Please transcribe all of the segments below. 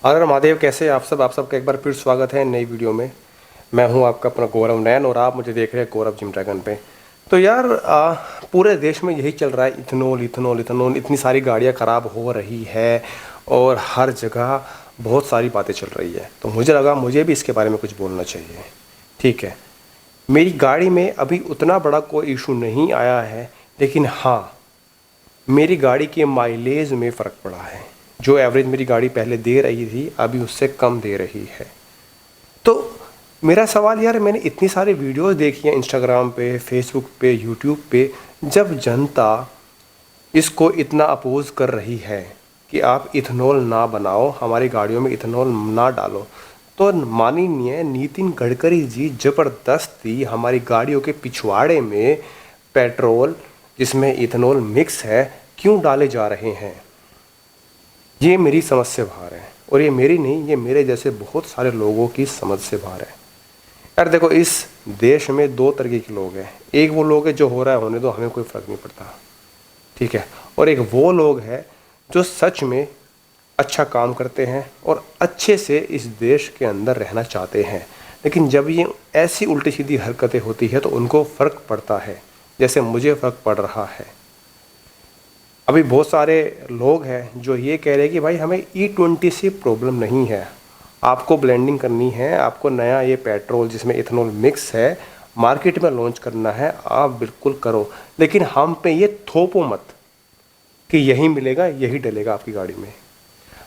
हर महादेव, कैसे आप सब? आप सबका एक बार फिर स्वागत है नई वीडियो में। मैं हूं आपका अपना गौरव नैन और आप मुझे देख रहे हैं गौरव जिम ड्रैगन पे। तो यार पूरे देश में यही चल रहा है, इथेनॉल इथेनॉल इथेनॉल। इतनी सारी गाड़ियां ख़राब हो रही है और हर जगह बहुत सारी बातें चल रही है, तो मुझे लगा मुझे भी इसके बारे में कुछ बोलना चाहिए। ठीक है, मेरी गाड़ी में अभी उतना बड़ा कोई इशू नहीं आया है, लेकिन हाँ, मेरी गाड़ी के माइलेज में फ़र्क पड़ा है। जो एवरेज मेरी गाड़ी पहले दे रही थी अभी उससे कम दे रही है। तो मेरा सवाल यार, मैंने इतनी सारी वीडियोस देखी हैं इंस्टाग्राम पे, फेसबुक पे, यूट्यूब पे। जब जनता इसको इतना अपोज कर रही है कि आप इथेनॉल ना बनाओ, हमारी गाड़ियों में इथेनॉल ना डालो, तो माननीय नितिन गडकरी जी ज़बरदस्ती हमारी गाड़ियों के पिछवाड़े में पेट्रोल जिसमें इथेनॉल मिक्स है क्यों डाले जा रहे हैं? ये मेरी समझ से बाहर है। और ये मेरी नहीं, ये मेरे जैसे बहुत सारे लोगों की समझ से बाहर है। यार देखो, इस देश में दो तरीके के लोग हैं। एक वो लोग हैं जो हो रहा है होने दो, हमें कोई फ़र्क नहीं पड़ता, ठीक है। और एक वो लोग हैं जो सच में अच्छा काम करते हैं और अच्छे से इस देश के अंदर रहना चाहते हैं। लेकिन जब ये ऐसी उल्टी सीधी हरकतें होती है तो उनको फ़र्क पड़ता है, जैसे मुझे फ़र्क पड़ रहा है। अभी बहुत सारे लोग हैं जो ये कह रहे हैं कि भाई हमें E20 से प्रॉब्लम नहीं है, आपको ब्लेंडिंग करनी है, आपको नया ये पेट्रोल जिसमें इथेनॉल मिक्स है मार्केट में लॉन्च करना है, आप बिल्कुल करो, लेकिन हम पे ये थोपो मत कि यही मिलेगा यही डलेगा आपकी गाड़ी में।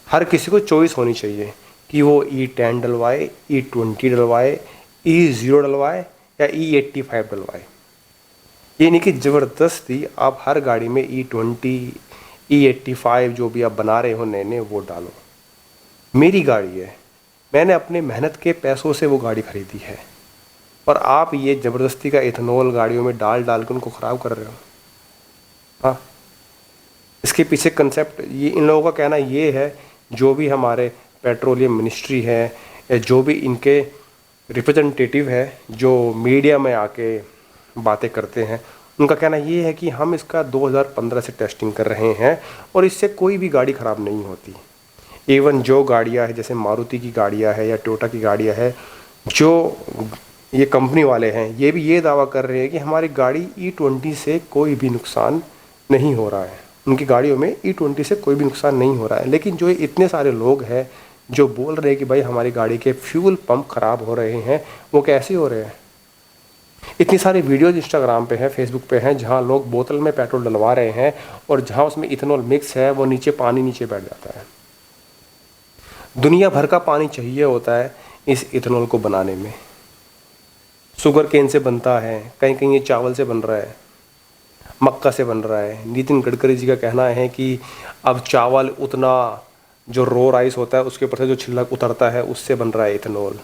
हर किसी को चॉइस होनी चाहिए कि वो E10 डलवाए, E20 डलवाए, E0 डलवाए या E85 डलवाए। ये नहीं कि ज़बरदस्ती आप हर गाड़ी में E20, E85 जो भी आप बना रहे हो नए नए वो डालो। मेरी गाड़ी है, मैंने अपने मेहनत के पैसों से वो गाड़ी खरीदी है, और आप ये ज़बरदस्ती का इथेनॉल गाड़ियों में डाल डाल कर उनको ख़राब कर रहे हो। हाँ, इसके पीछे कंसेप्ट ये, इन लोगों का कहना ये है, जो भी हमारे पेट्रोलियम मिनिस्ट्री है या जो भी इनके रिप्रेजेंटेटिव है जो मीडिया में आके बातें करते हैं, उनका कहना ये है कि हम इसका 2015 से टेस्टिंग कर रहे हैं और इससे कोई भी गाड़ी ख़राब नहीं होती। इवन जो गाड़ियां है, जैसे मारुति की गाड़ियां है या टोयोटा की गाड़ियां है, जो ये कंपनी वाले हैं, ये भी ये दावा कर रहे हैं कि हमारी गाड़ी E20 से कोई भी नुकसान नहीं हो रहा है। उनकी गाड़ियों में E20 से कोई भी नुकसान नहीं हो रहा है। लेकिन जो इतने सारे लोग हैं जो बोल रहे हैं कि भाई हमारी गाड़ी के फ्यूल पंप ख़राब हो रहे हैं, वो कैसे हो रहे हैं? इतनी सारी वीडियोज़ इंस्टाग्राम पे हैं, फेसबुक पे हैं, जहाँ लोग बोतल में पेट्रोल डलवा रहे हैं और जहाँ उसमें इथेनॉल मिक्स है वो नीचे पानी नीचे बैठ जाता है। दुनिया भर का पानी चाहिए होता है इस इथेनॉल को बनाने में। शुगर केन से बनता है, कहीं कहीं ये चावल से बन रहा है, मक्का से बन रहा है। नितिन गडकरी जी का कहना है कि अब चावल उतना, जो रो राइस होता है उसके ऊपर से जो छिलक उतरता है उससे बन रहा है इथेनॉल।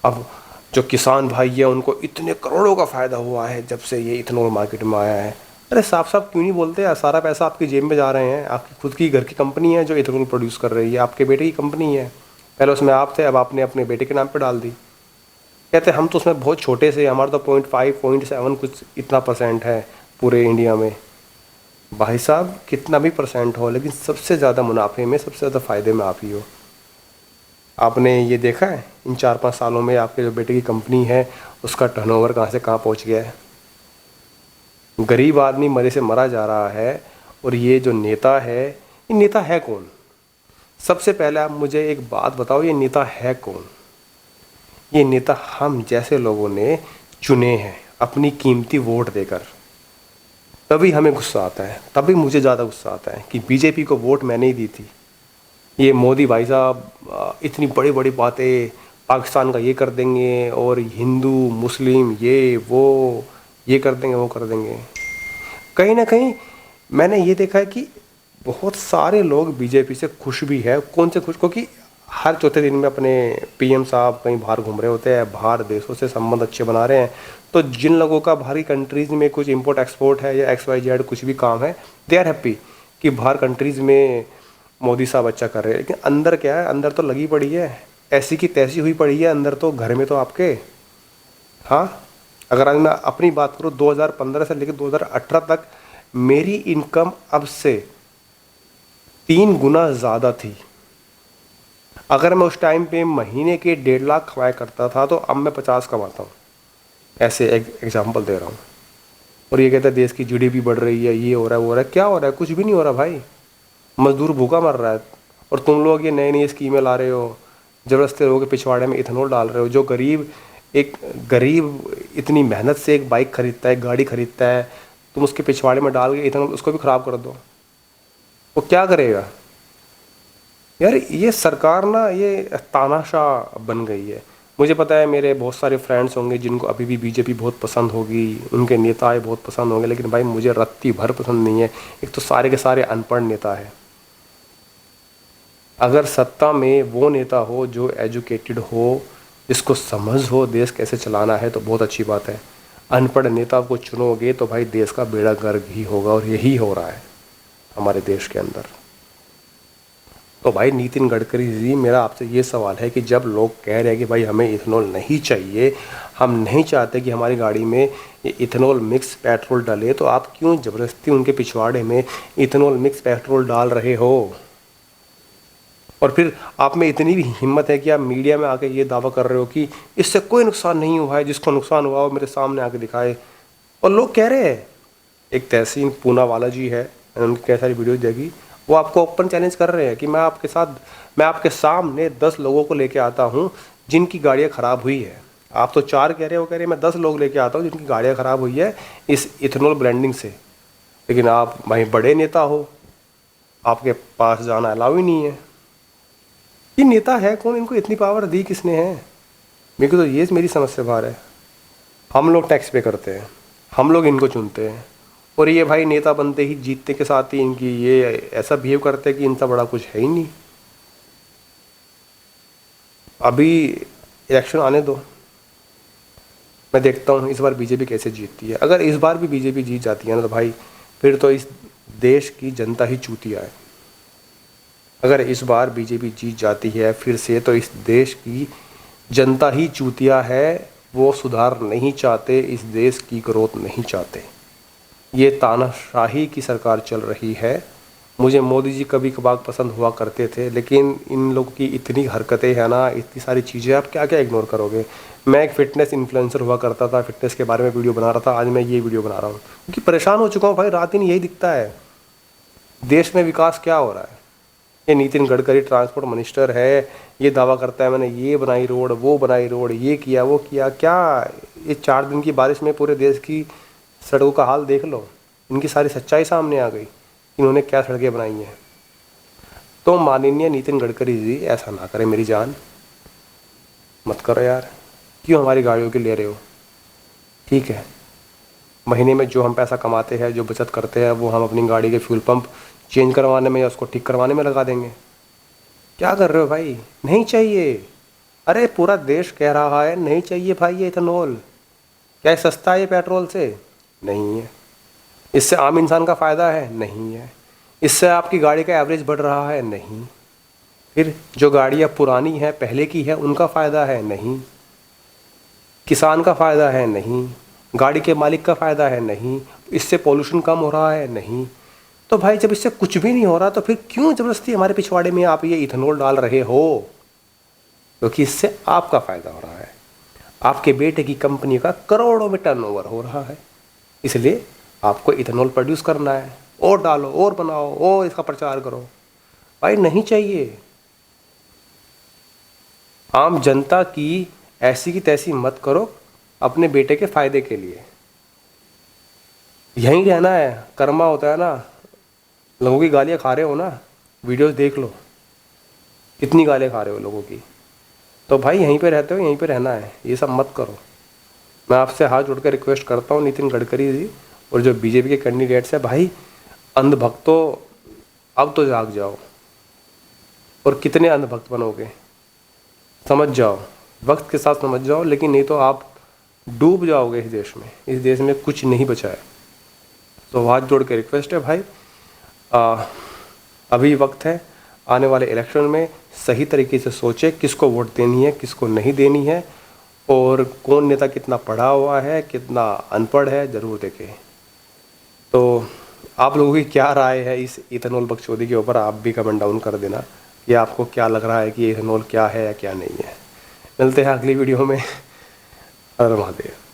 अब जो किसान भाई है उनको इतने करोड़ों का फ़ायदा हुआ है जब से ये इथेनॉल मार्केट में आया है। अरे साफ साफ क्यों नहीं बोलते यार? सारा पैसा आपकी जेब में जा रहे हैं। आपकी खुद की घर की कंपनी है जो इथेनॉल प्रोड्यूस कर रही है, आपके बेटे की कंपनी है। पहले उसमें आप थे, अब आपने अपने बेटे के नाम पे डाल दी। कहते हम तो उसमें बहुत छोटे से, हमारा तो 0.5 0.7 कुछ इतना परसेंट है पूरे इंडिया में। भाई साहब, कितना भी परसेंट हो, लेकिन सबसे ज़्यादा मुनाफे में, सबसे ज़्यादा फ़ायदे में आप ही हो। आपने ये देखा है इन 4-5 सालों में आपके जो बेटे की कंपनी है उसका टर्नओवर कहाँ से कहाँ पहुँच गया है? गरीब आदमी मरे से मरा जा रहा है। और ये जो नेता है, ये नेता है कौन? सबसे पहले आप मुझे एक बात बताओ, ये नेता है कौन? ये नेता हम जैसे लोगों ने चुने हैं अपनी कीमती वोट देकर। तभी हमें गुस्सा आता है, तभी मुझे ज़्यादा गुस्सा आता है कि बीजेपी को वोट मैंने ही दी थी। ये मोदी भाई साहब इतनी बड़ी बड़ी बातें, पाकिस्तान का ये कर देंगे और हिंदू मुस्लिम ये वो, ये कर देंगे वो कर देंगे। कहीं ना कहीं मैंने ये देखा है कि बहुत सारे लोग बीजेपी से खुश भी है। कौन से खुश? क्योंकि हर चौथे दिन में अपने पीएम साहब कहीं बाहर घूम रहे होते हैं, बाहर देशों से संबंध अच्छे बना रहे हैं। तो जिन लोगों का बाहरी कंट्रीज़ में कुछ इंपोर्ट एक्सपोर्ट है या XYZ कुछ भी काम है, दे आर हैप्पी कि बाहर कंट्रीज़ में मोदी साहब अच्छा कर रहे हैं। लेकिन अंदर क्या है? अंदर तो लगी पड़ी है, ऐसी की तैसी हुई पड़ी है अंदर तो, घर में तो आपके। हाँ, अगर आज मैं अपनी बात करूँ 2015 से लेकर 2018 तक मेरी इनकम अब से 3 गुना ज़्यादा थी। अगर मैं उस टाइम पे महीने के 1.5 लाख कमाया करता था तो अब मैं 50 कमाता हूँ। ऐसे एग्जाम्पल दे रहा हूँ। और ये कहता है देश की जीडीपी बढ़ रही है, ये हो रहा है वो हो रहा है। क्या हो रहा है? कुछ भी नहीं हो रहा भाई। मजदूर भूखा मर रहा है। और तुम लोग ये नई नई स्कीमें ला रहे हो, ज़बरदस्ती लोगों के पिछवाड़े में इथेनॉल डाल रहे हो। जो गरीब इतनी मेहनत से एक बाइक खरीदता है, गाड़ी खरीदता है, तुम उसके पिछवाड़े में डाल के इथेनॉल उसको भी ख़राब कर दो, वो क्या करेगा? यार ये सरकार ना ये तानाशाह बन गई है। मुझे पता है मेरे बहुत सारे फ्रेंड्स होंगे जिनको अभी भी बीजेपी बहुत पसंद होगी, उनके नेता बहुत पसंद होंगे, लेकिन भाई मुझे रत्ती भर पसंद नहीं है। एक तो सारे के सारे अनपढ़ नेता है। अगर सत्ता में वो नेता हो जो एजुकेटेड हो, जिसको समझ हो देश कैसे चलाना है, तो बहुत अच्छी बात है। अनपढ़ नेता को चुनोगे तो भाई देश का बेड़ा गर्क ही होगा, और यही हो रहा है हमारे देश के अंदर। तो भाई नितिन गडकरी जी, मेरा आपसे ये सवाल है कि जब लोग कह रहे हैं कि भाई हमें इथेनॉल नहीं चाहिए, हम नहीं चाहते कि हमारी गाड़ी में ये इथेनॉल मिक्स पेट्रोल डले, तो आप क्यों ज़बरदस्ती उनके पिछवाड़े में इथेनॉल मिक्स पेट्रोल डाल रहे हो? और फिर आप में इतनी भी हिम्मत है कि आप मीडिया में आके ये दावा कर रहे हो कि इससे कोई नुकसान नहीं हुआ है, जिसको नुकसान हुआ वो मेरे सामने आके दिखाए। और लोग कह रहे हैं, एक तहसीन पूना वाला जी है, मैंने उनकी कई सारी वीडियो देखी, वो आपको ओपन चैलेंज कर रहे हैं कि मैं आपके सामने 10 लोगों को लेके आता हूँ जिनकी गाड़ियाँ ख़राब हुई है। आप तो 4 कह रहे हो, कह रहे हैं मैं 10 लोग लेके आता हूँ जिनकी गाड़ियाँ ख़राब हुई है इस इथेनॉल ब्लेंडिंग से। लेकिन आप भाई बड़े नेता हो, आपके पास जाना अलाउ ही नहीं है। ये नेता है कौन? इनको इतनी पावर दी किसने है? मेरे को तो ये मेरी समझ से बाहर है। हम लोग टैक्स पे करते हैं, हम लोग इनको चुनते हैं, और ये भाई नेता बनते ही जीतने के साथ ही इनकी ये ऐसा बिहेव करते हैं कि इनसा बड़ा कुछ है ही नहीं। अभी इलेक्शन आने दो, मैं देखता हूँ इस बार बीजेपी कैसे जीतती है। अगर इस बार भी बीजेपी जीत जाती है ना, तो भाई फिर तो इस देश की जनता ही चूतिया है। अगर इस बार बीजेपी जीत जाती है फिर से, तो इस देश की जनता ही चूतिया है। वो सुधार नहीं चाहते, इस देश की ग्रोथ नहीं चाहते। ये तानाशाही की सरकार चल रही है। मुझे मोदी जी कभी कभार पसंद हुआ करते थे, लेकिन इन लोगों की इतनी हरकतें हैं ना, इतनी सारी चीज़ें, आप क्या क्या इग्नोर करोगे। मैं एक फ़िटनेस इन्फ्लुएंसर हुआ करता था, फ़िटनेस के बारे में वीडियो बना रहा था, आज मैं ये वीडियो बना रहा हूँ क्योंकि परेशान हो चुका हूँ भाई। रात दिन यही दिखता है, देश में विकास क्या हो रहा है। ये नितिन गडकरी ट्रांसपोर्ट मिनिस्टर है, ये दावा करता है मैंने ये बनाई रोड, वो बनाई रोड, ये किया वो किया। क्या ये 4 दिन की बारिश में पूरे देश की सड़कों का हाल देख लो, इनकी सारी सच्चाई सामने आ गई, इन्होंने क्या सड़कें बनाई हैं। तो माननीय नितिन गडकरी जी, ऐसा ना करें मेरी जान, मत करो यार। क्यों हमारी गाड़ियों के ले रहे हो? ठीक है, महीने में जो हम पैसा कमाते हैं, जो बचत करते हैं, वो हम अपनी गाड़ी के फ्यूल पंप चेंज करवाने में या उसको ठीक करवाने में लगा देंगे। क्या कर रहे हो भाई? नहीं चाहिए। अरे पूरा देश कह रहा है नहीं चाहिए भाई ये इथेनॉल। क्या ये सस्ता है ये पेट्रोल से? नहीं है। इससे आम इंसान का फ़ायदा है? नहीं है। इससे आपकी गाड़ी का एवरेज बढ़ रहा है? नहीं। फिर जो गाड़ियाँ पुरानी हैं, पहले की है, उनका फ़ायदा है? नहीं। किसान का फ़ायदा है? नहीं। गाड़ी के मालिक का फ़ायदा है? नहीं। इससे पोल्यूशन कम हो रहा है? नहीं। तो भाई जब इससे कुछ भी नहीं हो रहा, तो फिर क्यों ज़बरदस्ती हमारे पिछवाड़े में आप ये इथेनॉल डाल रहे हो? क्योंकि इससे आपका फ़ायदा हो रहा है, आपके बेटे की कंपनी का करोड़ों में टर्नओवर हो रहा है, इसलिए आपको इथेनॉल प्रोड्यूस करना है। और डालो और बनाओ और इसका प्रचार करो। भाई नहीं चाहिए। आम जनता की ऐसी की तैसी मत करो अपने बेटे के फ़ायदे के लिए। यहीं रहना है, कर्मा होता है ना। लोगों की गालियाँ खा रहे हो ना, वीडियोस देख लो कितनी गालियाँ खा रहे हो लोगों की। तो भाई यहीं पे रहते हो, यहीं पे रहना है, ये सब मत करो। मैं आपसे हाथ जोड़ कर रिक्वेस्ट करता हूँ नितिन गडकरी जी और जो बीजेपी के कैंडिडेट्स हैं, भाई अंधभक्तों अब तो जाग जाओ। और कितने अंधभक्त बनोगे? समझ जाओ, वक्त के साथ समझ जाओ, लेकिन नहीं तो आप डूब जाओगे इस देश में। इस देश में कुछ नहीं बचा है। तो हाथ जोड़ के रिक्वेस्ट है भाई, अभी वक्त है, आने वाले इलेक्शन में सही तरीके से सोचे किसको वोट देनी है, किसको नहीं देनी है, और कौन नेता कितना पढ़ा हुआ है, कितना अनपढ़ है, ज़रूर देखें। तो आप लोगों की क्या राय है इस इथेनॉल बकचोदी के ऊपर, आप भी कमेंट डाउन कर देना। या आपको क्या लग रहा है कि ये इथेनॉल क्या है या क्या नहीं है। मिलते हैं अगली वीडियो में। हर महादेव।